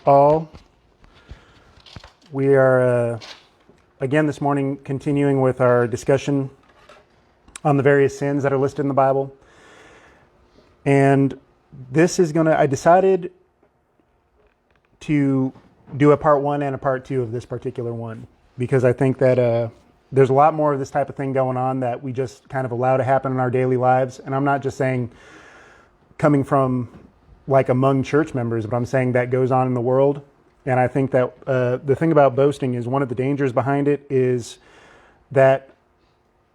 all. We are, again this morning, continuing with our discussion on the various sins that are listed in the Bible. And this is I decided to do a part 1 and a part 2 of this particular one, because I think that there's a lot more of this type of thing going on that we just kind of allow to happen in our daily lives. And I'm not just saying coming from like among church members, but I'm saying that goes on in the world. And I think that the thing about boasting is one of the dangers behind it is that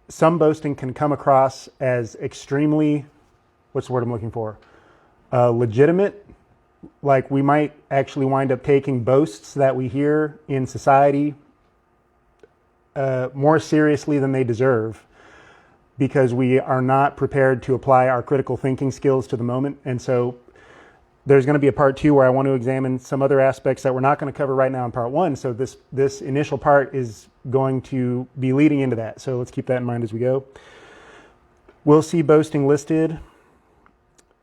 some boasting can come across as extremely, what's the word I'm looking for? Legitimate. Like we might actually wind up taking boasts that we hear in society more seriously than they deserve, because we are not prepared to apply our critical thinking skills to the moment. And so there's going to be a part 2 where I want to examine some other aspects that we're not going to cover right now in part 1. So this initial part is going to be leading into that. So let's keep that in mind as we go. We'll see boasting listed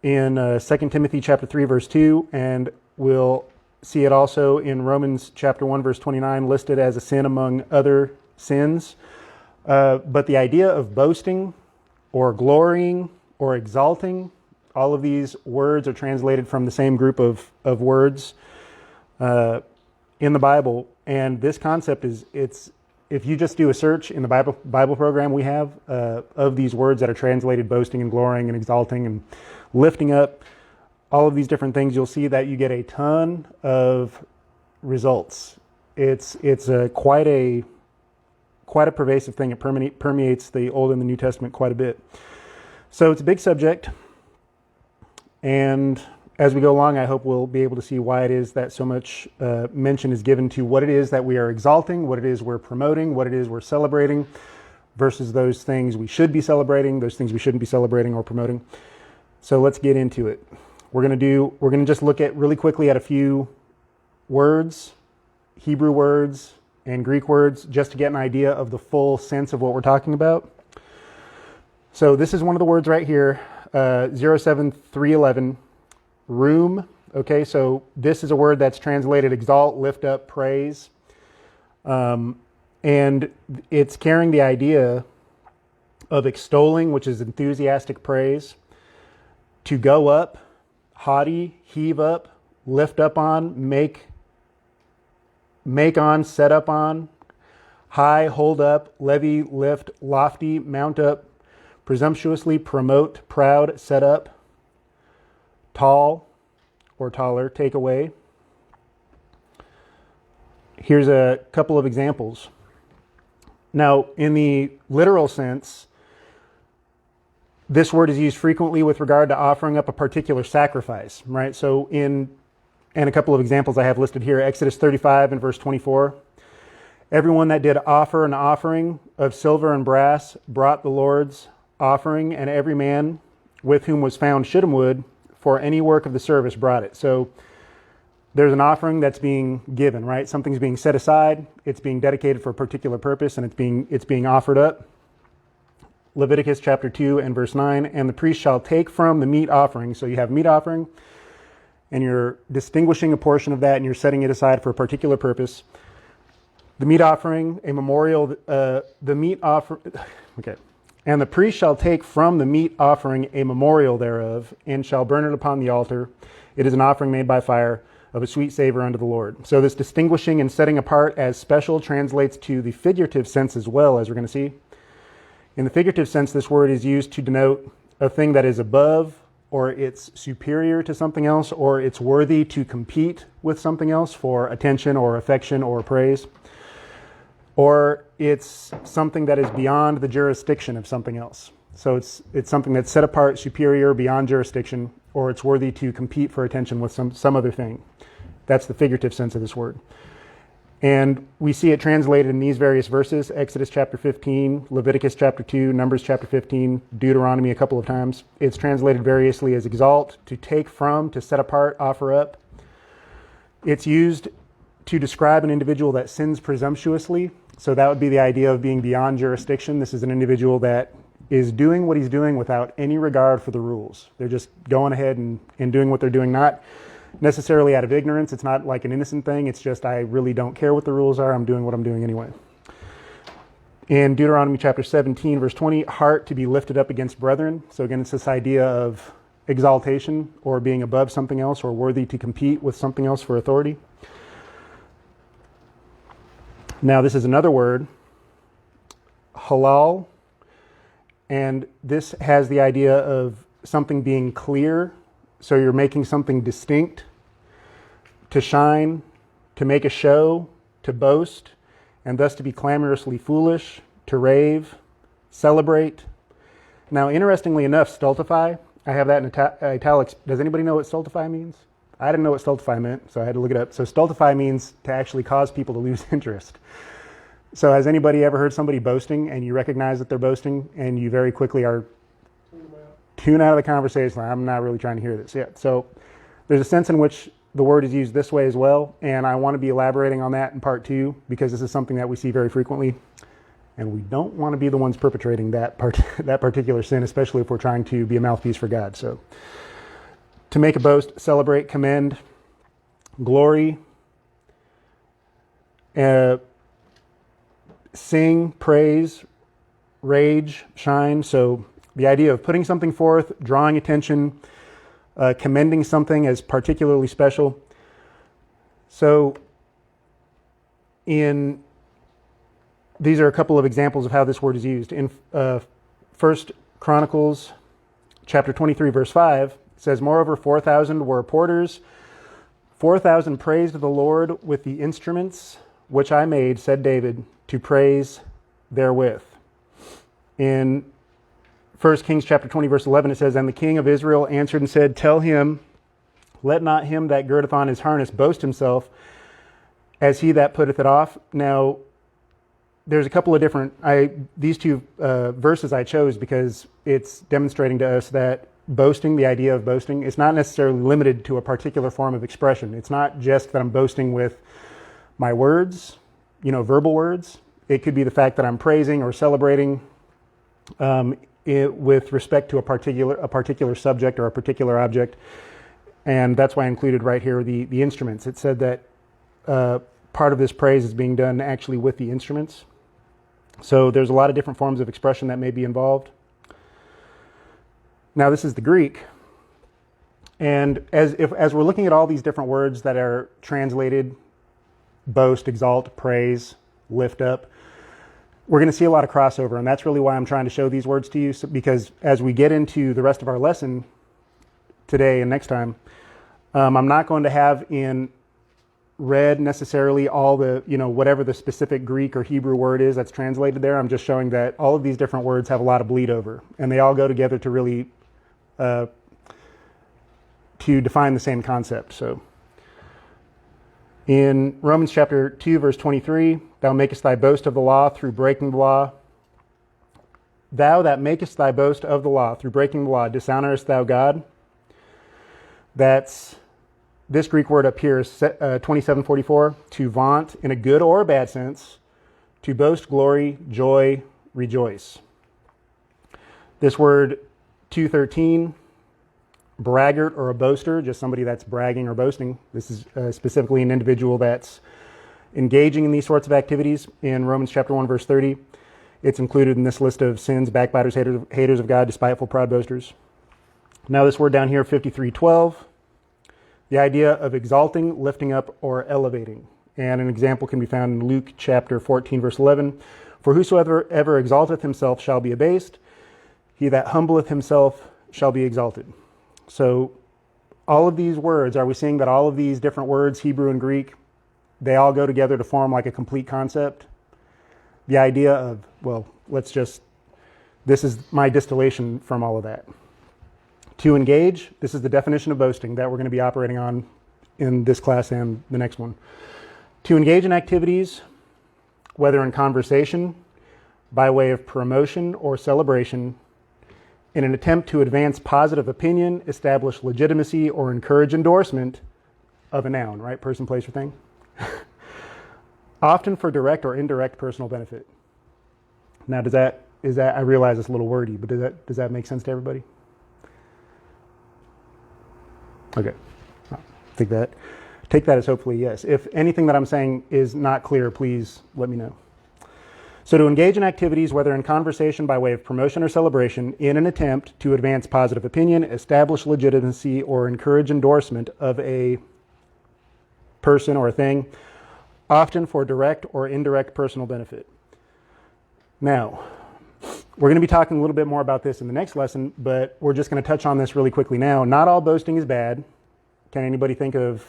in 2 Timothy chapter 3, verse 2, and we'll see it also in Romans chapter 1, verse 29, listed as a sin among other sins. But the idea of boasting or glorying or exalting, all of these words are translated from the same group of words in the Bible. And this concept if you just do a search in the Bible program we have of these words that are translated beausting and glorying and exalting and lifting up, all of these different things, you'll see that you get a ton of results. It's quite a pervasive thing. It permeates the Old and the New Testament quite a bit. So it's a big subject. And as we go along, I hope we'll be able to see why it is that so much mention is given to what it is that we are exalting, what it is we're promoting, what it is we're celebrating, versus those things we should be celebrating, those things we shouldn't be celebrating or promoting. So let's get into it. We're going to just look at really quickly at a few words, Hebrew words and Greek words, just to get an idea of the full sense of what we're talking about. So this is one of the words right here. 07311, room. Okay, so this is a word that's translated exalt, lift up, praise. And it's carrying the idea of extolling, which is enthusiastic praise, to go up, haughty, heave up, lift up on, make on, set up on, high, hold up, levy, lift, lofty, mount up, presumptuously, promote, proud, set up, tall or taller, take away. Here's a couple of examples. Now, in the literal sense, this word is used frequently with regard to offering up a particular sacrifice, right? So and a couple of examples I have listed here, Exodus 35 and verse 24. Everyone that did offer an offering of silver and brass brought the Lord's offering, and every man with whom was found shittim wood for any work of the service brought it. So there's an offering that's being given, right? Something's being set aside, it's being dedicated for a particular purpose, and it's being offered up. Leviticus chapter 2 and verse 9, and the priest shall take from the meat offering. So you have meat offering, and you're distinguishing a portion of that, and you're setting it aside for a particular purpose. The meat offering, a memorial, okay. And the priest shall take from the meat offering a memorial thereof, and shall burn it upon the altar. It is an offering made by fire, of a sweet savor unto the Lord. So this distinguishing and setting apart as special translates to the figurative sense as well, as we're going to see. In the figurative sense, this word is used to denote a thing that is above, or it's superior to something else, or it's worthy to compete with something else for attention or affection or praise. Or it's something that is beyond the jurisdiction of something else. So it's something that's set apart, superior, beyond jurisdiction, or it's worthy to compete for attention with some other thing. That's the figurative sense of this word. And we see it translated in these various verses, Exodus chapter 15, Leviticus chapter 2, Numbers chapter 15, Deuteronomy a couple of times. It's translated variously as exalt, to take from, to set apart, offer up. It's used to describe an individual that sins presumptuously. So that would be the idea of being beyond jurisdiction. This is an individual that is doing what he's doing without any regard for the rules. They're just going ahead and doing what they're doing, not necessarily out of ignorance. It's not like an innocent thing. It's just I really don't care what the rules are. I'm doing what I'm doing anyway. In Deuteronomy chapter 17, verse 20, heart to be lifted up against brethren. So again, it's this idea of exaltation or being above something else or worthy to compete with something else for authority. Now, this is another word, halal, and this has the idea of something being clear. So you're making something distinct, to shine, to make a show, to boast, and thus to be clamorously foolish, to rave, celebrate. Now, interestingly enough, stultify, I have that in italics. Does anybody know what stultify means? I didn't know what stultify meant, so I had to look it up. So stultify means to actually cause people to lose interest. So has anybody ever heard somebody boasting and you recognize that they're boasting and you very quickly are tune out of the conversation? I'm not really trying to hear this yet. So there's a sense in which the word is used this way as well, and I want to be elaborating on that in part 2 because this is something that we see very frequently, and we don't want to be the ones perpetrating that particular sin, especially if we're trying to be a mouthpiece for God. So to make a boast, celebrate, commend, glory, sing, praise, rage, shine. So the idea of putting something forth, drawing attention, commending something as particularly special. So these are a couple of examples of how this word is used. In 1 Chronicles chapter 23, verse 5, it says, moreover, 4,000 were porters, 4,000 praised the Lord with the instruments which I made, said David, to praise therewith. In 1 Kings chapter 20, verse 11, it says, and the king of Israel answered and said, tell him, let not him that girdeth on his harness boast himself as he that putteth it off. Now, there's a couple of different, these two verses I chose because it's demonstrating to us that boasting, the idea of boasting, is not necessarily limited to a particular form of expression. It's not just that I'm boasting with my words, verbal words. It could be the fact that I'm praising or celebrating with respect to a particular subject or a particular object. And that's why I included right here the instruments. It said that part of this praise is being done actually with the instruments. So there's a lot of different forms of expression that may be involved. Now this is the Greek. And as we're looking at all these different words that are translated, boast, exalt, praise, lift up, we're going to see a lot of crossover, and that's really why I'm trying to show these words to you, because as we get into the rest of our lesson today and next time, I'm not going to have in red necessarily all the, whatever the specific Greek or Hebrew word is that's translated there. I'm just showing that all of these different words have a lot of bleed over, and they all go together to really to define the same concept. So in Romans chapter 2, verse 23, thou makest thy boast of the law through breaking the law. Thou that makest thy boast of the law through breaking the law, dishonorest thou God? That's this Greek word up here is 2744, to vaunt in a good or a bad sense, to boast, glory, joy, rejoice. This word 213, braggart or a boaster, just somebody that's bragging or boasting. This is specifically an individual that's engaging in these sorts of activities. In Romans chapter 1, verse 30, it's included in this list of sins: backbiters, haters of God, despiteful, proud boasters. Now this word down here, 5312, the idea of exalting, lifting up, or elevating. And an example can be found in Luke chapter 14, verse 11. For whosoever ever exalteth himself shall be abased. He that humbleth himself shall be exalted. So all of these words, are we seeing that all of these different words, Hebrew and Greek, they all go together to form like a complete concept? The idea of, this is my distillation from all of that. To engage, this is the definition of boasting that we're going to be operating on in this class and the next one. To engage in activities, whether in conversation, by way of promotion or celebration, in an attempt to advance positive opinion, establish legitimacy, or encourage endorsement of a noun, right? Person, place, or thing. Often for direct or indirect personal benefit. Now, I realize it's a little wordy, but does that make sense to everybody? Okay. take that as hopefully yes. If anything that I'm saying is not clear, please let me know. So to engage in activities, whether in conversation by way of promotion or celebration, in an attempt to advance positive opinion, establish legitimacy, or encourage endorsement of a person or a thing, often for direct or indirect personal benefit. Now, we're going to be talking a little bit more about this in the next lesson, but we're just going to touch on this really quickly now. Not all boasting is bad. Can anybody think of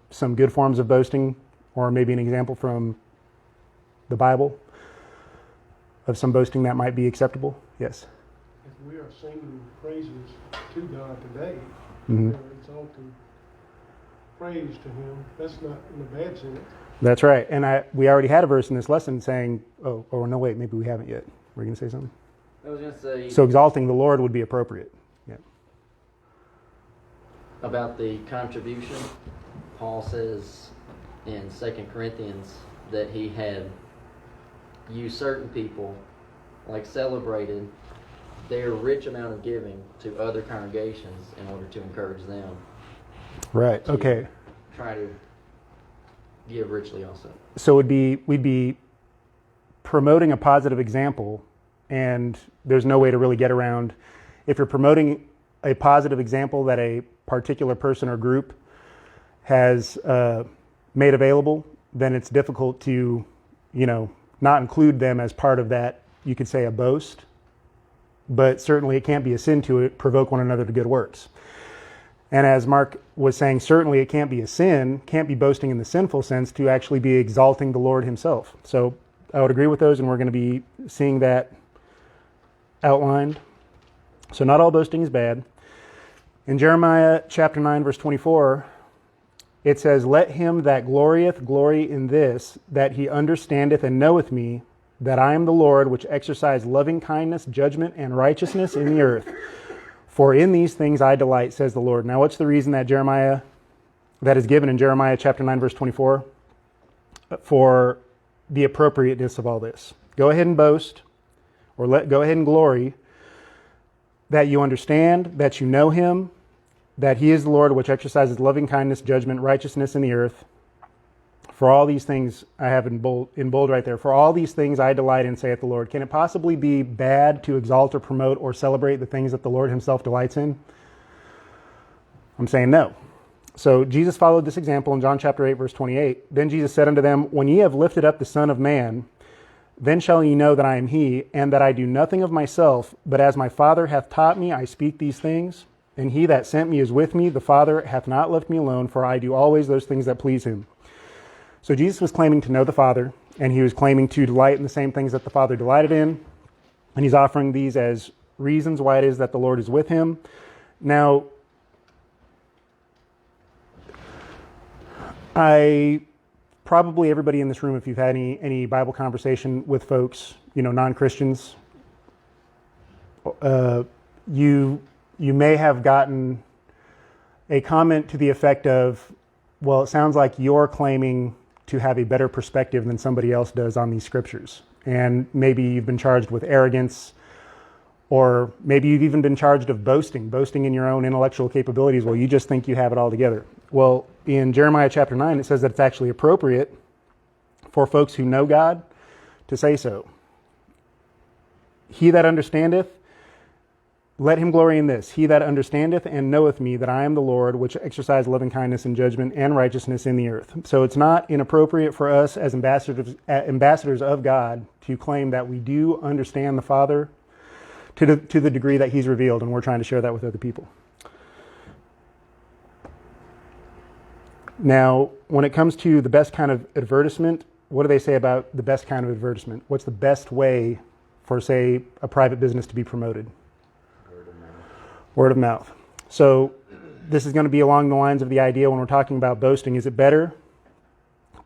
some good forms of boasting, or maybe an example from the Bible of some boasting that might be acceptable? Yes. If we are singing praises to God today, Mm-hmm. they're exalting praise to Him. That's not in a bad sense. That's right. And we already had a verse in this lesson saying, oh no, wait, maybe we haven't yet. Were you going to say something? I was going to say... So exalting the Lord would be appropriate. Yeah. About the contribution, Paul says in 2 Corinthians that he had used certain people, like celebrated their rich amount of giving to other congregations in order to encourage them. Right. Okay. Try to give richly also. So we'd be promoting a positive example, and there's no way to really get around. If you're promoting a positive example that a particular person or group has made available, then it's difficult to, not include them as part of that, you could say, a boast. But certainly it can't be a sin to provoke one another to good works. And as Mark was saying, certainly it can't be a sin, can't be boasting in the sinful sense, to actually be exalting the Lord himself. So I would agree with those, and we're going to be seeing that outlined. So not all boasting is bad. In Jeremiah chapter 9, verse 24, it says, "Let him that glorieth glory in this, that he understandeth and knoweth me, that I am the Lord, which exercise loving kindness, judgment, and righteousness in the earth. For in these things I delight, says the Lord." Now, what's the reason that is given in Jeremiah chapter 9, verse 24? For the appropriateness of all this. Go ahead and boast, or go ahead and glory, that you understand, that you know him, that he is the Lord, which exercises loving kindness, judgment, righteousness in the earth. For all these things, I have in bold right there. For all these things I delight in, saith the Lord. Can it possibly be bad to exalt or promote or celebrate the things that the Lord himself delights in? I'm saying no. So Jesus followed this example in John chapter 8, verse 28. "Then Jesus said unto them, When ye have lifted up the Son of Man, then shall ye know that I am he, and that I do nothing of myself, but as my Father hath taught me, I speak these things. And he that sent me is with me. The Father hath not left me alone, for I do always those things that please him." So Jesus was claiming to know the Father, and he was claiming to delight in the same things that the Father delighted in. And he's offering these as reasons why it is that the Lord is with him. Now, probably everybody in this room, if you've had any Bible conversation with folks, non-Christians, you may have gotten a comment to the effect of, well, it sounds like you're claiming to have a better perspective than somebody else does on these scriptures. And maybe you've been charged with arrogance, or maybe you've even been charged of boasting in your own intellectual capabilities. Well, you just think you have it all together. Well, in Jeremiah chapter 9, it says that it's actually appropriate for folks who know God to say so. "He that understandeth, let him glory in this. He that understandeth and knoweth me, that I am the Lord, which exercise loving kindness and judgment and righteousness in the earth." So it's not inappropriate for us as ambassadors of God to claim that we do understand the Father to the degree that he's revealed, and we're trying to share that with other people. Now, when it comes to the best kind of advertisement, what do they say about the best kind of advertisement? What's the best way for, say, a private business to be promoted? Word of mouth. So this is going to be along the lines of the idea when we're talking about boasting. Is it better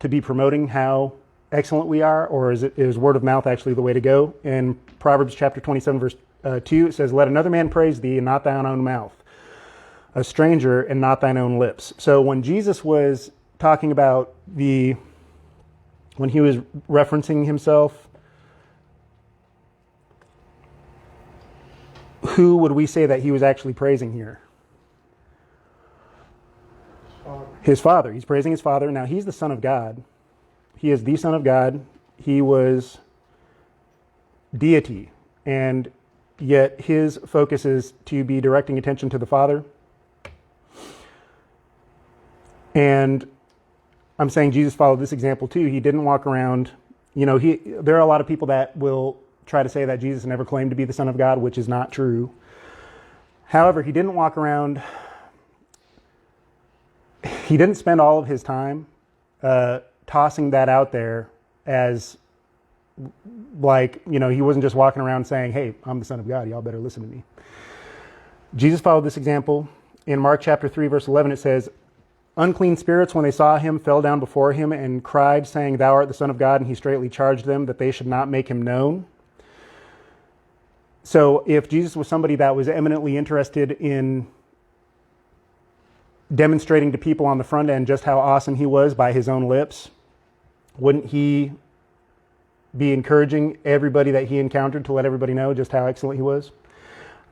to be promoting how excellent we are, or is word of mouth actually the way to go? In Proverbs chapter 27, verse 2, it says, "Let another man praise thee, and not thine own mouth. A stranger, and not thine own lips." So when Jesus was talking about when he was referencing himself, who would we say that he was actually praising here? Father. his Father. He's praising his Father. Now, he's the Son of God. He is the Son of God. He was deity. And yet his focus is to be directing attention to the Father. And I'm saying Jesus followed this example too. He didn't walk around, there are a lot of people that will try to say that Jesus never claimed to be the Son of God, which is not true. However, he didn't walk around, he didn't spend all of his time tossing that out there as he wasn't just walking around saying, hey, I'm the Son of God, y'all better listen to me. Jesus followed this example. In Mark chapter 3, verse 11, it says, unclean spirits, when they saw him, fell down before him and cried, saying, thou art the Son of God. And he straightly charged them that they should not make him known. So if Jesus was somebody that was eminently interested in demonstrating to people on the front end just how awesome he was by his own lips, wouldn't he be encouraging everybody that he encountered to let everybody know just how excellent he was?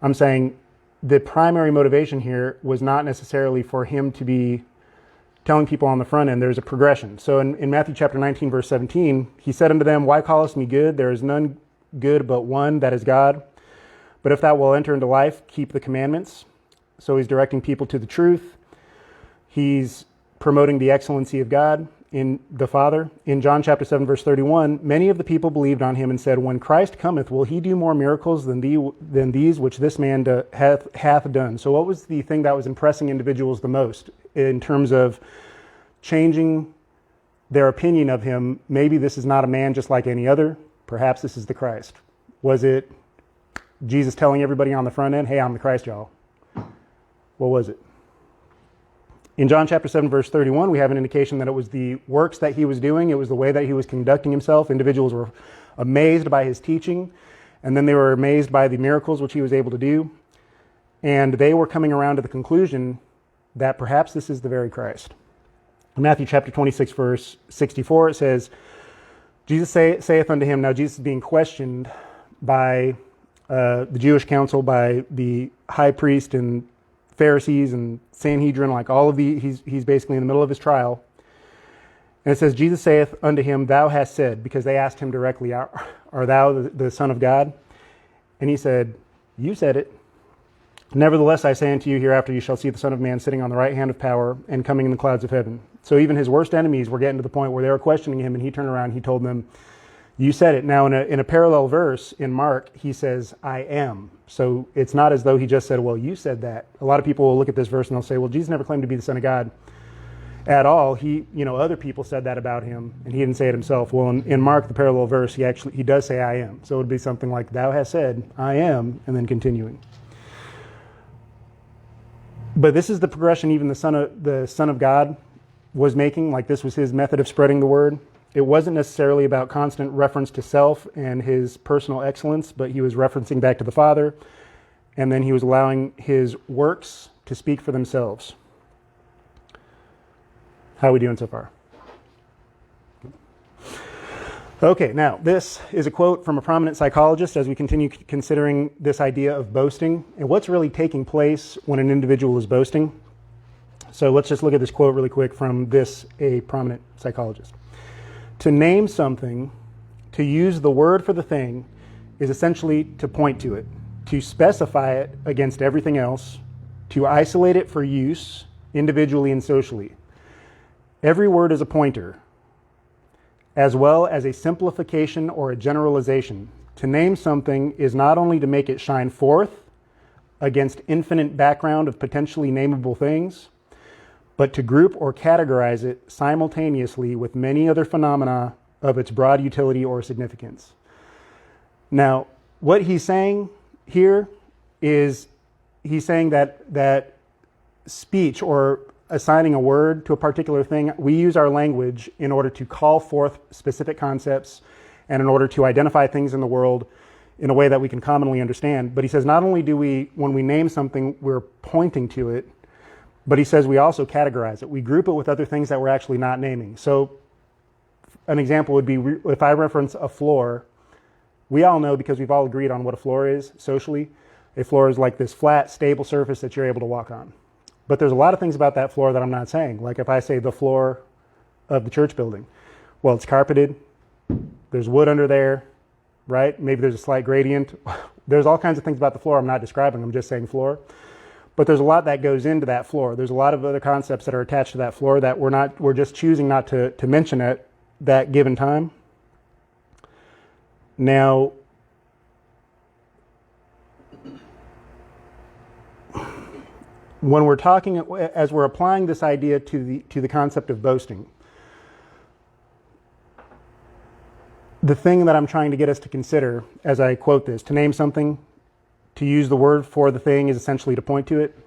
I'm saying the primary motivation here was not necessarily for him to be telling people on the front end. There's a progression. So in Matthew chapter 19, verse 17, he said unto them, why callest me good? There is none good but one, that is God. But if thou wilt enter into life, keep the commandments. So he's directing people to the truth. He's promoting the excellency of God in the Father. In John chapter 7, verse 31, many of the people believed on him and said, when Christ cometh, will he do more miracles than these which this man hath done? So what was the thing that was impressing individuals the most in terms of changing their opinion of him? Maybe this is not a man just like any other. Perhaps this is the Christ. Was it Jesus telling everybody on the front end, hey, I'm the Christ, y'all? What was it? In John chapter 7, verse 31, we have an indication that it was the works that he was doing. It was the way that he was conducting himself. Individuals were amazed by his teaching, and then they were amazed by the miracles which he was able to do. And they were coming around to the conclusion that perhaps this is the very Christ. In Matthew chapter 26, verse 64, it says, Jesus saith unto him, now Jesus is being questioned by the Jewish council, by the high priest and Pharisees and Sanhedrin, like all of he's basically in the middle of his trial. And it says, Jesus saith unto him, thou hast said, because they asked him directly, art thou the Son of God? And he said, you said it. Nevertheless, I say unto you, hereafter you shall see the Son of Man sitting on the right hand of power and coming in the clouds of heaven. So even his worst enemies were getting to the point where they were questioning him, and he turned around and he told them, you said it. Now, in a parallel verse in Mark, he says, I am. So it's not as though he just said, well, you said that. A lot of people will look at this verse and they'll say, well, Jesus never claimed to be the Son of God at all. Other people said that about him, and he didn't say it himself. Well, in Mark, the parallel verse, he does say, I am. So it would be something like, thou hast said, I am, and then continuing. But this is the progression even the Son of God was making. Like, this was his method of spreading the word. It wasn't necessarily about constant reference to self and his personal excellence, but he was referencing back to the Father, and then he was allowing his works to speak for themselves. How are we doing so far? Okay, now this is a quote from a prominent psychologist as we continue considering this idea of boasting and what's really taking place when an individual is boasting. So let's just look at this quote really quick from a prominent psychologist. To name something, to use the word for the thing, is essentially to point to it, to specify it against everything else, to isolate it for use individually and socially. Every word is a pointer, as well as a simplification or a generalization. To name something is not only to make it shine forth against infinite background of potentially nameable things, but to group or categorize it simultaneously with many other phenomena of its broad utility or significance. Now, what he's saying here is he's saying that speech or assigning a word to a particular thing, we use our language in order to call forth specific concepts and in order to identify things in the world in a way that we can commonly understand. But he says not only do we, when we name something, we're pointing to it, but he says we also categorize it. We group it with other things that we're actually not naming. So an example would be if I reference a floor, we all know, because we've all agreed on what a floor is socially, a floor is like this flat, stable surface that you're able to walk on. But there's a lot of things about that floor that I'm not saying. Like if I say the floor of the church building, well, it's carpeted, there's wood under there, right? Maybe there's a slight gradient. There's all kinds of things about the floor I'm not describing, I'm just saying floor. But there's a lot that goes into that floor. There's a lot of other concepts that are attached to that floor that we're just choosing not to mention at that given time. Now, when we're talking, as we're applying this idea to the concept of boasting, the thing that I'm trying to get us to consider as I quote this, to name something, to use the word for the thing is essentially to point to it.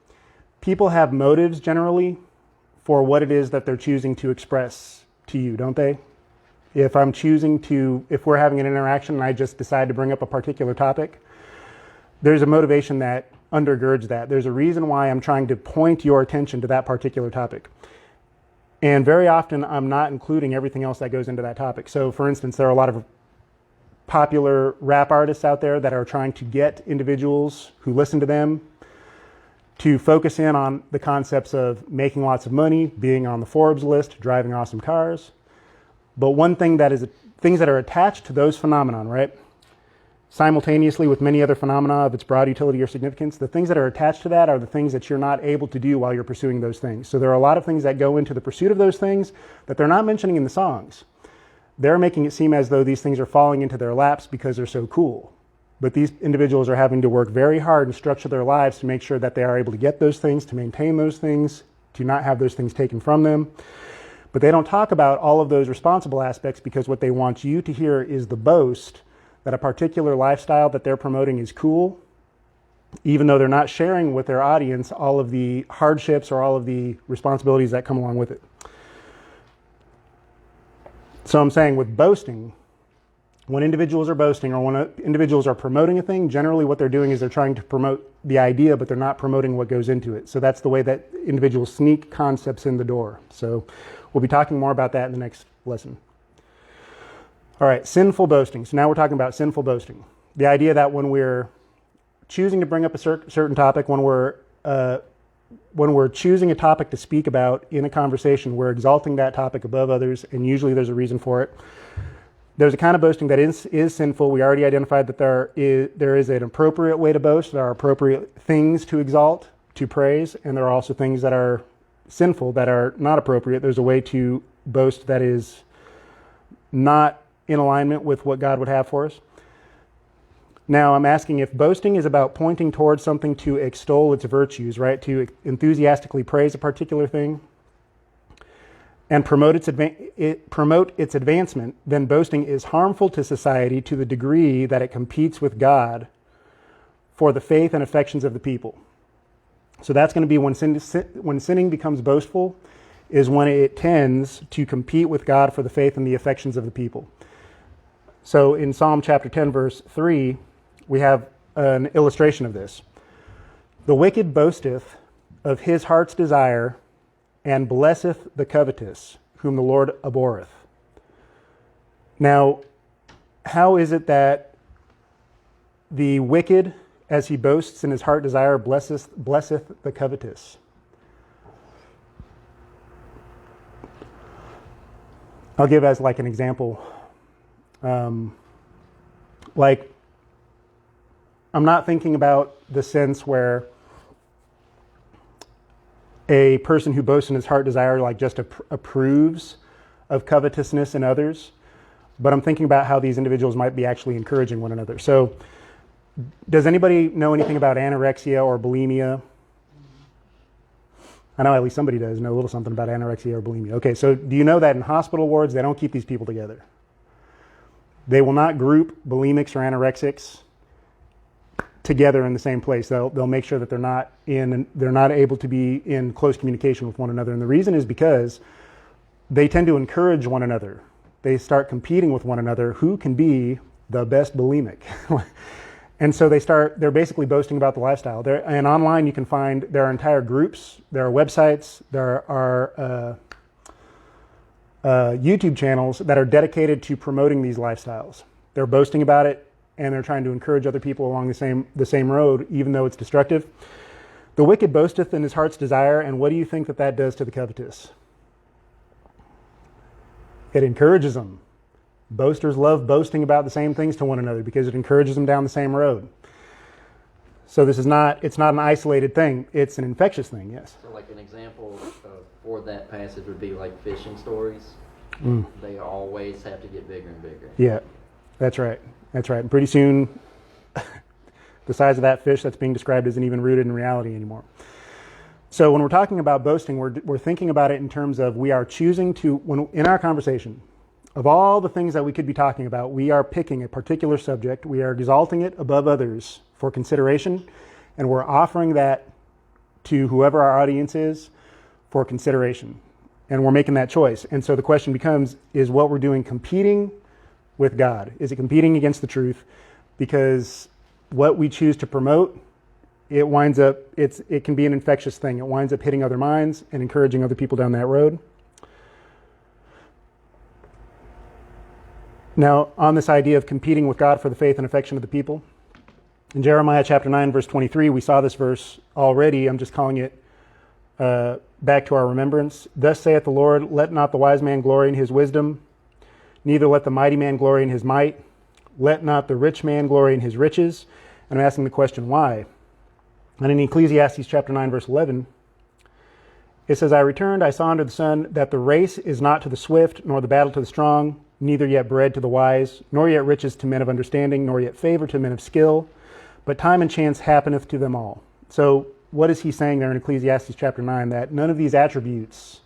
People have motives generally for what it is that they're choosing to express to you, don't they? If we're having an interaction and I just decide to bring up a particular topic, there's a motivation that undergirds that. There's a reason why I'm trying to point your attention to that particular topic. And very often I'm not including everything else that goes into that topic. So for instance, there are a lot of popular rap artists out there that are trying to get individuals who listen to them to focus in on the concepts of making lots of money, being on the Forbes list, driving awesome cars. But one thing things that are attached to those phenomenon, right? Simultaneously with many other phenomena of its broad utility or significance, the things that are attached to that are the things that you're not able to do while you're pursuing those things. So there are a lot of things that go into the pursuit of those things that they're not mentioning in the songs. They're making it seem as though these things are falling into their laps because they're so cool. But these individuals are having to work very hard and structure their lives to make sure that they are able to get those things, to maintain those things, to not have those things taken from them. But they don't talk about all of those responsible aspects because what they want you to hear is the boast that a particular lifestyle that they're promoting is cool, even though they're not sharing with their audience all of the hardships or all of the responsibilities that come along with it. So I'm saying with boasting, when individuals are boasting or when individuals are promoting a thing, generally what they're doing is they're trying to promote the idea, but they're not promoting what goes into it. So that's the way that individuals sneak concepts in the door. So we'll be talking more about that in the next lesson. All right, sinful boasting. So now we're talking about sinful boasting. The idea that when we're choosing to bring up a certain topic, when we're choosing a topic to speak about in a conversation, we're exalting that topic above others, and usually there's a reason for it. There's a kind of boasting that is sinful. We already identified that there is an appropriate way to boast. There are appropriate things to exalt, to praise, and there are also things that are sinful, that are not appropriate. There's a way to boast that is not in alignment with what God would have for us. Now, I'm asking if boasting is about pointing towards something to extol its virtues, right? To enthusiastically praise a particular thing and promote its advancement, then boasting is harmful to society to the degree that it competes with God for the faith and affections of the people. So that's going to be when sinning becomes boastful, is when it tends to compete with God for the faith and the affections of the people. So in Psalm chapter 10, verse 3, we have an illustration of this. The wicked boasteth of his heart's desire, and blesseth the covetous, whom the Lord abhorreth. Now, how is it that the wicked, as he boasts in his heart desire, blesseth the covetous? I'll give as like an example. I'm not thinking about the sense where a person who boasts in his heart desire like just approves of covetousness in others, but I'm thinking about how these individuals might be actually encouraging one another. So does anybody know anything about anorexia or bulimia? I know at least somebody does know a little something about anorexia or bulimia. Okay, so do you know that in hospital wards, they don't keep these people together? They will not group bulimics or anorexics together in the same place. They'll make sure that they're not able to be in close communication with one another. And the reason is because they tend to encourage one another. They start competing with one another who can be the best bulimic. And so they're basically boasting about the lifestyle. And online you can find there are entire groups, there are websites, there are YouTube channels that are dedicated to promoting these lifestyles. They're boasting about it, and they're trying to encourage other people along the same road, even though it's destructive. The wicked boasteth in his heart's desire, and what do you think that that does to the covetous? It encourages them. Boasters love boasting about the same things to one another because it encourages them down the same road. So it's not an isolated thing. It's an infectious thing, yes. So like an example for that passage would be like fishing stories. They always have to get bigger and bigger. Yeah, that's right. That's right. And pretty soon, the size of that fish that's being described isn't even rooted in reality anymore. So when we're talking about boasting, we're thinking about it in terms of we are choosing to, in our conversation, of all the things that we could be talking about, we are picking a particular subject, we are exalting it above others for consideration, and we're offering that to whoever our audience is for consideration. And we're making that choice. And so the question becomes, is what we're doing competing with God? Is it competing against the truth? Because what we choose to promote, it winds up, it can be an infectious thing. It winds up hitting other minds and encouraging other people down that road. Now, on this idea of competing with God for the faith and affection of the people, in Jeremiah chapter 9, verse 23, we saw this verse already. I'm just calling it back to our remembrance. Thus saith the Lord, let not the wise man glory in his wisdom, neither let the mighty man glory in his might. Let not the rich man glory in his riches. And I'm asking the question, why? And in Ecclesiastes chapter 9, verse 11, it says, I returned, I saw under the sun that the race is not to the swift, nor the battle to the strong, neither yet bread to the wise, nor yet riches to men of understanding, nor yet favor to men of skill, but time and chance happeneth to them all. So what is he saying there in Ecclesiastes chapter 9? That none of these attributes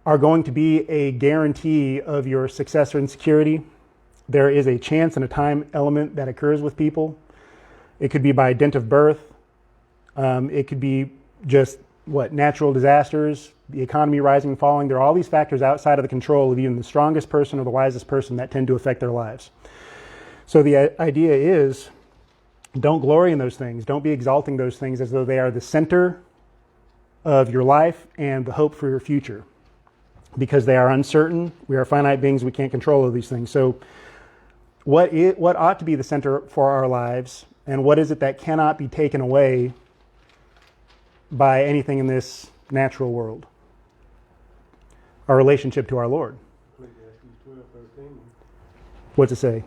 are going to be a guarantee of your success or insecurity. There is a chance and a time element that occurs with people. It could be by dint of birth. It could be just natural disasters, the economy rising and falling. There are all these factors outside of the control of even the strongest person or the wisest person that tend to affect their lives. So the idea is, don't glory in those things. Don't be exalting those things as though they are the center of your life and the hope for your future, because they are uncertain. We are finite beings. We can't control all these things. So what ought to be the center for our lives, and what is it that cannot be taken away by anything in this natural world? Our relationship to our Lord. Ecclesiastes 12:13. What's it say?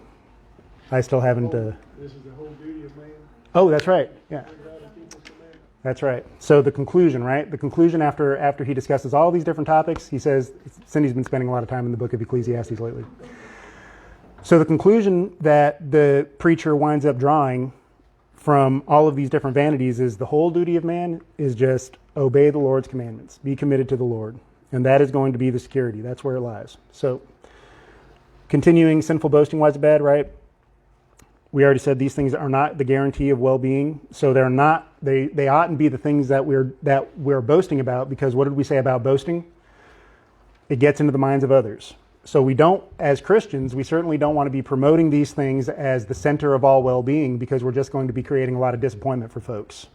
I still haven't... This is the whole duty of man. Oh, that's right. Yeah. Bring God and keep his commandments. That's right. So the conclusion, right? The conclusion after he discusses all these different topics, he says, Cindy's been spending a lot of time in the book of Ecclesiastes lately. So the conclusion that the preacher winds up drawing from all of these different vanities is the whole duty of man is just obey the Lord's commandments, be committed to the Lord. And that is going to be the security. That's where it lies. So continuing, sinful boasting, why is it bad, right? We already said these things are not the guarantee of well-being. So they're not, they oughtn't be the things that we're boasting about, because what did we say about boasting? It gets into the minds of others. So we don't, as Christians, we certainly don't want to be promoting these things as the center of all well-being, because we're just going to be creating a lot of disappointment for folks.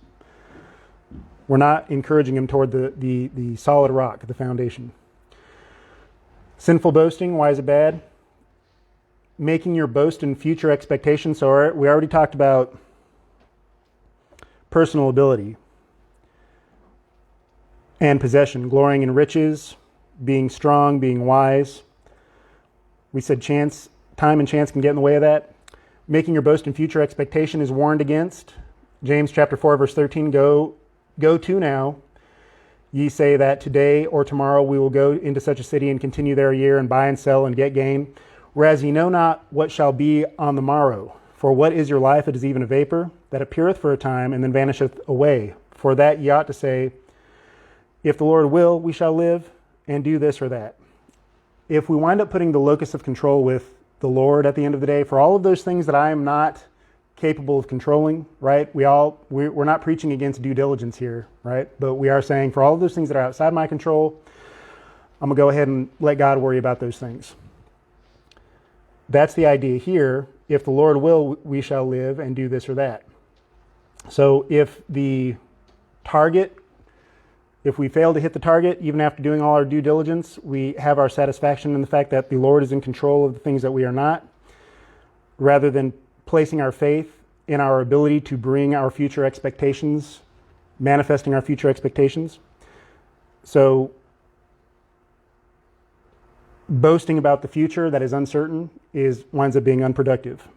We're not encouraging them toward the solid rock, the foundation. Sinful boasting, why is it bad? Making your boast in future expectations. So we already talked about personal ability and possession, glorying in riches, being strong, being wise. We said time and chance can get in the way of that. Making your boast in future expectation is warned against. James chapter 4, verse 13, go to now. Ye say that today or tomorrow we will go into such a city and continue there a year and buy and sell and get gain. Whereas ye know not what shall be on the morrow. For what is your life? It is even a vapor that appeareth for a time and then vanisheth away. For that ye ought to say, if the Lord will, we shall live and do this or that. If we wind up putting the locus of control with the Lord at the end of the day, for all of those things that I am not capable of controlling, right? We're not preaching against due diligence here, right? But we are saying for all of those things that are outside my control, I'm going to go ahead and let God worry about those things. That's the idea here. If the Lord will, we shall live and do this or that. So if we fail to hit the target, even after doing all our due diligence, we have our satisfaction in the fact that the Lord is in control of the things that we are not, rather than placing our faith in our ability to bring our future expectations manifesting our future expectations. So boasting about the future that is uncertain winds up being unproductive.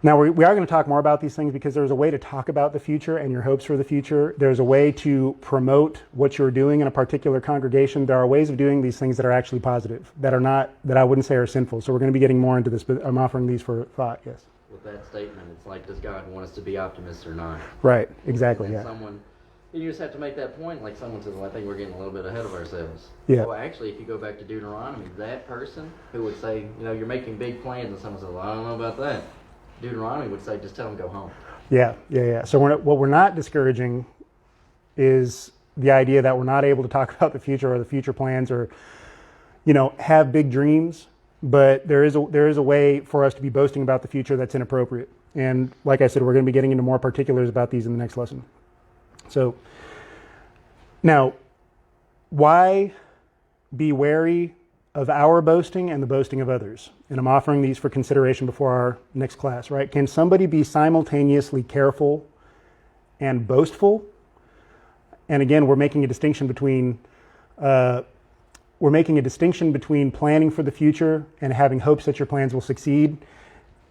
Now, we are going to talk more about these things because there's a way to talk about the future and your hopes for the future. There's a way to promote what you're doing in a particular congregation. There are ways of doing these things that are actually positive, that I wouldn't say are sinful. So we're going to be getting more into this, but I'm offering these for thought, yes. With that statement, it's like, does God want us to be optimists or not? Right, exactly, And yeah. You just have to make that point, like someone says, well, I think we're getting a little bit ahead of ourselves. Yeah. Well, actually, if you go back to Deuteronomy, that person who would say, you're making big plans, and someone says, well, I don't know about that. Deuteronomy would say, just tell them to go home. Yeah. So what we're not discouraging is the idea that we're not able to talk about the future or the future plans or, have big dreams. But there is a way for us to be boasting about the future that's inappropriate. And like I said, we're going to be getting into more particulars about these in the next lesson. So now, why be wary of our boasting and the boasting of others? And I'm offering these for consideration before our next class, right? Can somebody be simultaneously careful and boastful? And again, we're making a distinction between planning for the future and having hopes that your plans will succeed,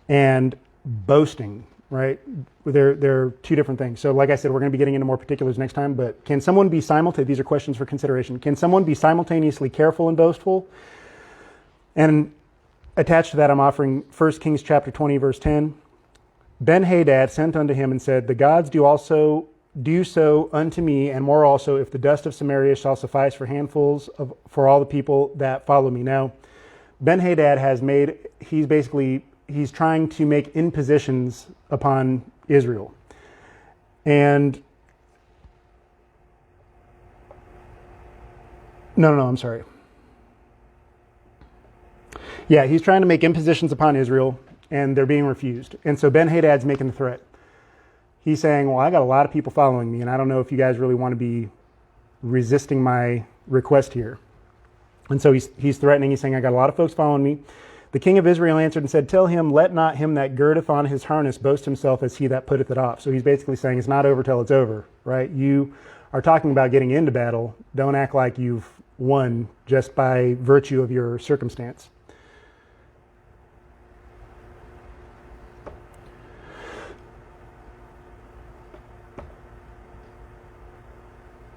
and boasting, right? They're two different things. So like I said, we're going to be getting into more particulars next time, but can someone be these are questions for consideration. Can someone be simultaneously careful and boastful? And attached to that, I'm offering 1 Kings chapter 20, verse 10. Ben-Hadad sent unto him and said, the gods do so unto me, and more also, if the dust of Samaria shall suffice for handfuls for all the people that follow me. Now, Ben-Hadad he's trying to make impositions upon Israel. And no, I'm sorry. Yeah, he's trying to make impositions upon Israel, and they're being refused. And so Ben-Hadad's making the threat. He's saying, well, I got a lot of people following me, and I don't know if you guys really want to be resisting my request here. And so he's threatening. He's saying, I got a lot of folks following me. The king of Israel answered and said, tell him, let not him that girdeth on his harness boast himself as he that putteth it off. So he's basically saying it's not over till it's over, right? You are talking about getting into battle. Don't act like you've won just by virtue of your circumstance.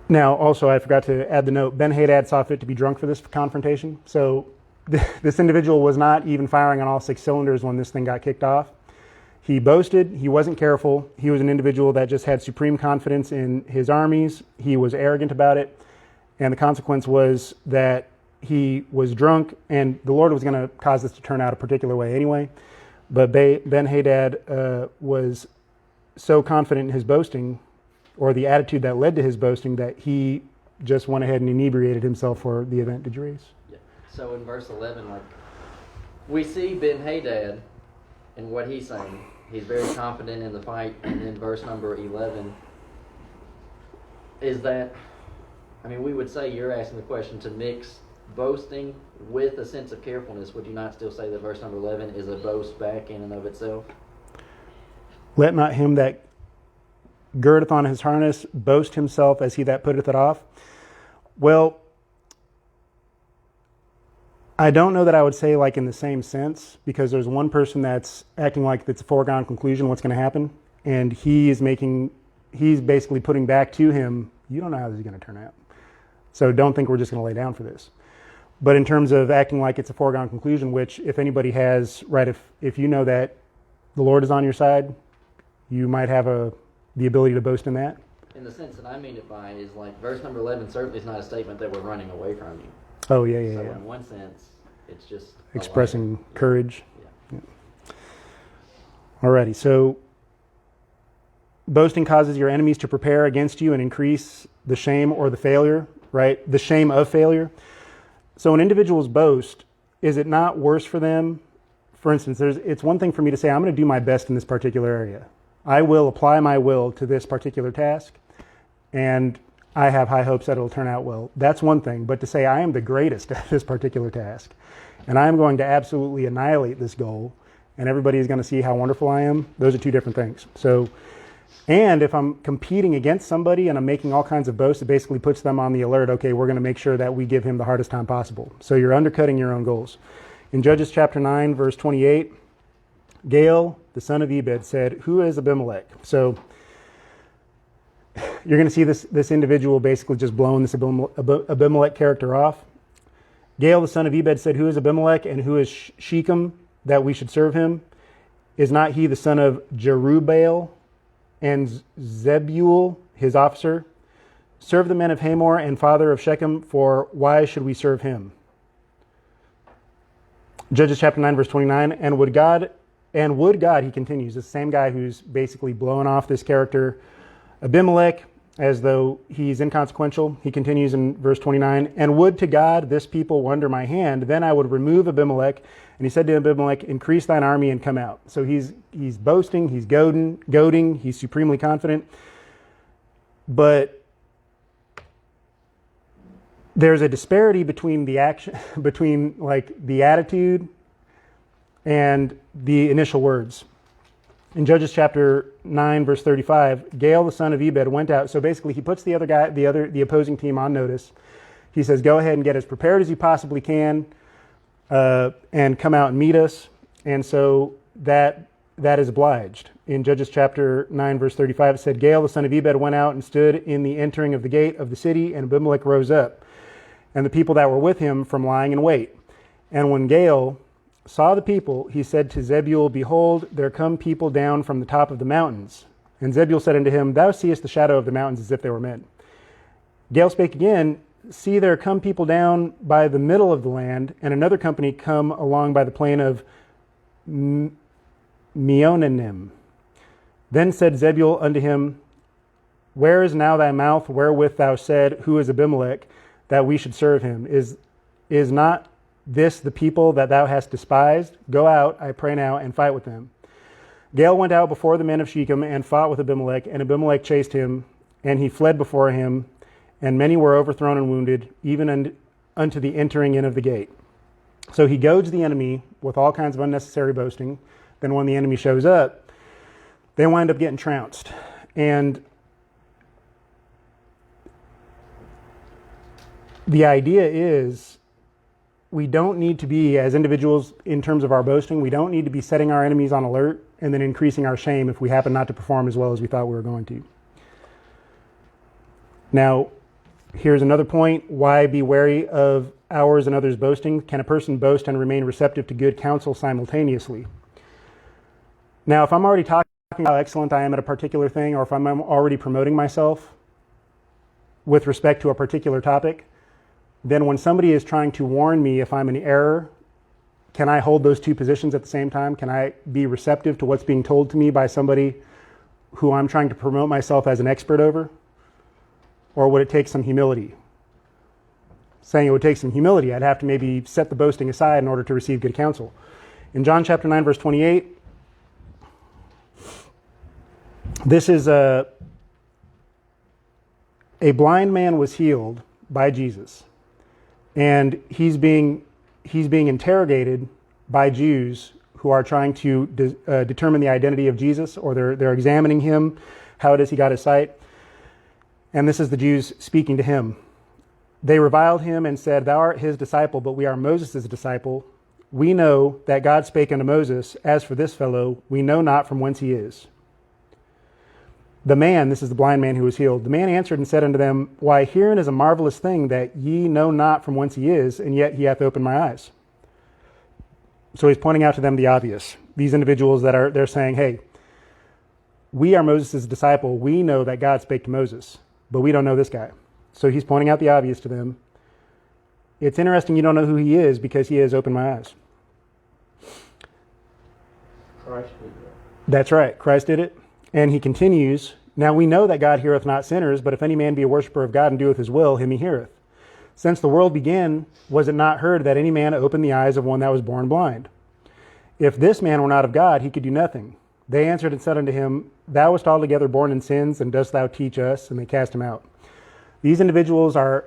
Now, also, I forgot to add the note, Ben-Hadad saw fit to be drunk for this confrontation. So this individual was not even firing on all 6 cylinders when this thing got kicked off. He boasted. He wasn't careful. He was an individual that just had supreme confidence in his armies. He was arrogant about it. And the consequence was that he was drunk, and the Lord was going to cause this to turn out a particular way anyway. But Ben-Hadad was so confident in his boasting, or the attitude that led to his boasting, that he just went ahead and inebriated himself for the event. Did you raise? Yeah. So in verse 11, we see Ben-Hadad and what he's saying. He's very confident in the fight. And then verse number 11 is that, we would say you're asking the question to mix boasting with a sense of carefulness. Would you not still say that verse number 11 is a boast back in and of itself? Let not him that girdeth on his harness boast himself as he that putteth it off. Well, I don't know that I would say like in the same sense, because there's one person that's acting like it's a foregone conclusion what's going to happen, and he's basically putting back to him, you don't know how this is going to turn out. So don't think we're just going to lay down for this. But in terms of acting like it's a foregone conclusion, which if anybody has, right, if you know that the Lord is on your side, you might have the ability to boast in that. In the sense that I mean it by is like verse number 11 certainly is not a statement that we're running away from you. Oh, yeah. So in one sense, it's just expressing courage. Yeah. Alrighty, so boasting causes your enemies to prepare against you and increase the shame or the failure, right? The shame of failure. So when individuals boast, is it not worse for them? For instance, it's one thing for me to say, I'm going to do my best in this particular area. I will apply my will to this particular task, and I have high hopes that it'll turn out well. That's one thing. But to say I am the greatest at this particular task, and I am going to absolutely annihilate this goal, and everybody is going to see how wonderful I am, those are two different things. So And if I'm competing against somebody and I'm making all kinds of boasts, it basically puts them on the alert. Okay, we're going to make sure that we give him the hardest time possible. So you're undercutting your own goals. In Judges chapter 9, verse 28, Gaal, the son of Ebed, said, "Who is Abimelech?" So you're going to see this individual basically just blowing this Abimelech character off. Gaal, the son of Ebed, said, "Who is Abimelech and who is Shechem that we should serve him? Is not he the son of Jerubbaal and Zebul, his officer? Serve the men of Hamor and father of Shechem, for why should we serve him?" Judges chapter 9, verse 29, and would God, he continues, the same guy who's basically blowing off this character, Abimelech, as though he's inconsequential. He continues in verse 29, and would to God this people were under my hand, then I would remove Abimelech. And he said to Abimelech, "Increase thine army and come out." So he's boasting, he's goading, he's supremely confident. But there's a disparity between the action, between like the attitude and the initial words. In Judges chapter 9, verse 35, Gaal, the son of Ebed, went out. So basically he puts the opposing team on notice. He says, "Go ahead and get as prepared as you possibly can, and come out and meet us." And so that is obliged. In Judges chapter 9, verse 35, it said, Gaal, the son of Ebed, went out and stood in the entering of the gate of the city, and Abimelech rose up, and the people that were with him from lying in wait. And when Gaal saw the people, he said to Zebul, "Behold, there come people down from the top of the mountains." And Zebul said unto him, "Thou seest the shadow of the mountains as if they were men." Gaal spake again, "See, there come people down by the middle of the land, and another company come along by the plain of Meonanim." Then said Zebul unto him, "Where is now thy mouth wherewith thou said, Who is Abimelech, that we should serve him? Is not this the people that thou hast despised? Go out, I pray now, and fight with them." Gaal went out before the men of Shechem and fought with Abimelech, and Abimelech chased him, and he fled before him, and many were overthrown and wounded, even unto the entering in of the gate. So he goads the enemy with all kinds of unnecessary boasting. Then when the enemy shows up, they wind up getting trounced. And the idea is, we don't need to be, as individuals, in terms of our boasting, we don't need to be setting our enemies on alert and then increasing our shame if we happen not to perform as well as we thought we were going to. Now, here's another point. Why be wary of ours and others' boasting? Can a person boast and remain receptive to good counsel simultaneously? Now, if I'm already talking about how excellent I am at a particular thing, or if I'm already promoting myself with respect to a particular topic, then when somebody is trying to warn me if I'm in error, can I hold those two positions at the same time? Can I be receptive to what's being told to me by somebody who I'm trying to promote myself as an expert over? Or would it take some humility? Saying it would take some humility, I'd have to maybe set the boasting aside in order to receive good counsel. In John chapter 9, verse 28, this is a blind man was healed by Jesus. And he's being interrogated by Jews who are trying to determine the identity of Jesus, or they're examining him, how it is he got his sight. And this is the Jews speaking to him. They reviled him and said, "Thou art his disciple, but we are Moses' disciple. We know that God spake unto Moses. As for this fellow, we know not from whence he is." The man, this is the blind man who was healed, the man answered and said unto them, "Why, herein is a marvelous thing, that ye know not from whence he is, and yet he hath opened my eyes." So he's pointing out to them the obvious. These individuals they're saying, "Hey, we are Moses' disciple. We know that God spake to Moses, but we don't know this guy." So he's pointing out the obvious to them. It's interesting you don't know who he is, because he has opened my eyes. Christ did that. That's right. Christ did it. And he continues, "Now we know that God heareth not sinners, but if any man be a worshipper of God and doeth his will, him he heareth. Since the world began, was it not heard that any man opened the eyes of one that was born blind? If this man were not of God, he could do nothing. They answered and said unto him, Thou wast altogether born in sins, and dost thou teach us? And they cast him out." These individuals are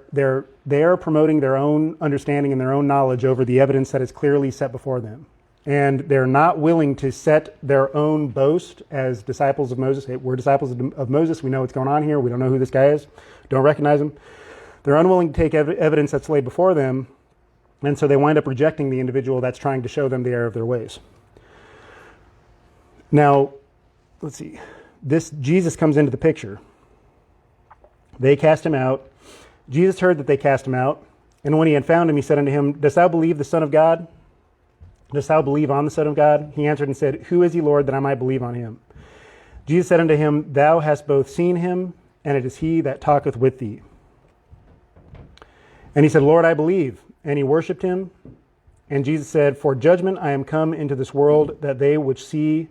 promoting their own understanding and their own knowledge over the evidence that is clearly set before them. and they're not willing to set their own boast as disciples of Moses. Hey, we're disciples of Moses. We know what's going on here. We don't know who this guy is. Don't recognize him. They're unwilling to take evidence that's laid before them, and so they wind up rejecting the individual that's trying to show them the error of their ways. Now, let's see. Jesus comes into the picture. They cast him out. Jesus heard that they cast him out, and when he had found him, he said unto him, Dost thou believe the Son of God? Dost thou believe on the Son of God? He answered and said, Who is he, Lord, that I might believe on him? Jesus said unto him, Thou hast both seen him, and it is he that talketh with thee. And he said, Lord, I believe. And he worshipped him. And Jesus said, For judgment I am come into this world, that they which see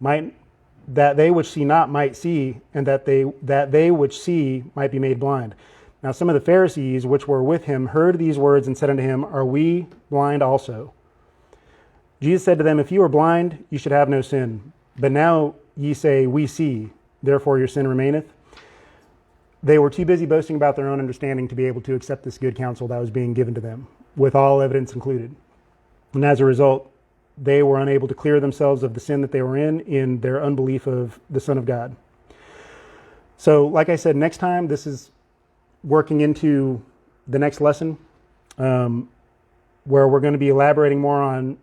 not might see, and that they which see might be made blind. Now some of the Pharisees which were with him heard these words and said unto him, Are we blind also? Jesus said to them, If you were blind, you should have no sin. But now ye say, We see, therefore your sin remaineth. They were too busy boasting about their own understanding to be able to accept this good counsel that was being given to them, with all evidence included. And as a result, they were unable to clear themselves of the sin that they were in their unbelief of the Son of God. So, like I said, next time, this is working into the next lesson, where we're going to be elaborating more on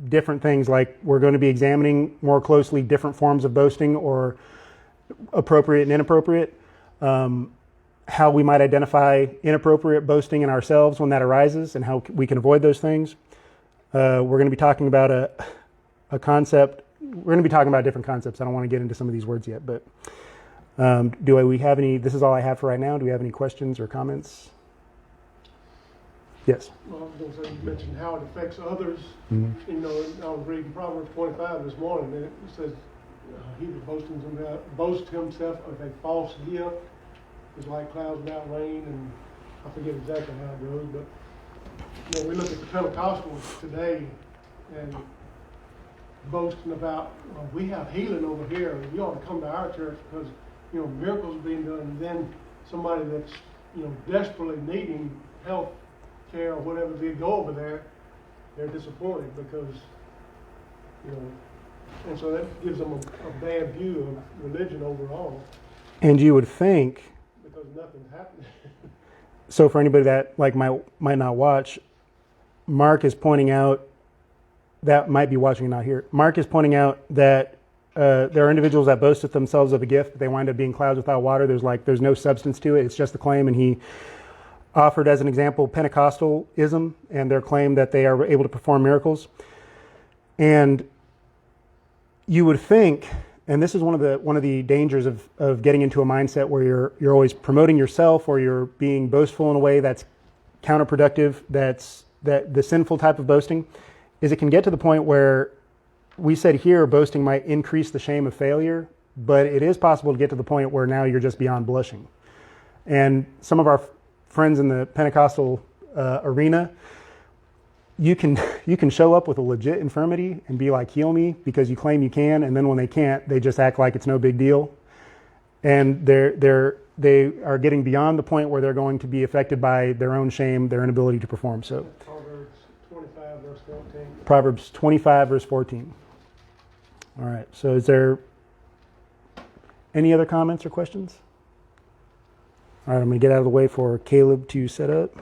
different things, like we're going to be examining more closely different forms of boasting, or appropriate and inappropriate, how we might identify inappropriate boasting in ourselves when that arises, and how we can avoid those things. We're going to be talking about a concept. We're going to be talking about different concepts. I don't want to get into some of these words yet, but we have any? This is all I have for right now. Do we have any questions or comments? Yes. Well, I was going to say, you mentioned how it affects others. Mm-hmm. You know, I was reading Proverbs 25 this morning, and it says, he that boasts himself of a false gift is like clouds without rain, and I forget exactly how it goes, but you know, we look at the Pentecostals today and boasting about, well, we have healing over here, and you ought to come to our church because, you know, miracles are being done, and then somebody that's, you know, desperately needing health care or whatever, they go over there, they're disappointed because, you know, and so that gives them a bad view of religion overall. And you would think, because nothing's happening. so for anybody that might not watch, Mark is pointing out, that might be watching and not here. Mark is pointing out that there are individuals that boast of themselves of a gift, but they wind up being clouds without water. There's no substance to it. It's just a claim. And he offered as an example Pentecostalism and their claim that they are able to perform miracles. And you would think, and this is one of the dangers of getting into a mindset where you're always promoting yourself, or you're being boastful in a way that's counterproductive, that the sinful type of boasting, is it can get to the point where we said here boasting might increase the shame of failure, but it is possible to get to the point where now you're just beyond blushing. And some of our friends in the Pentecostal arena, you can show up with a legit infirmity and be like, heal me, because you claim you can, and then when they can't, they just act like it's no big deal. And they are getting beyond the point where they're going to be affected by their own shame, their inability to perform. So Proverbs 25, verse 14. Proverbs 25, verse 14. All right, so is there any other comments or questions? All right, I'm going to get out of the way for Caleb to set up.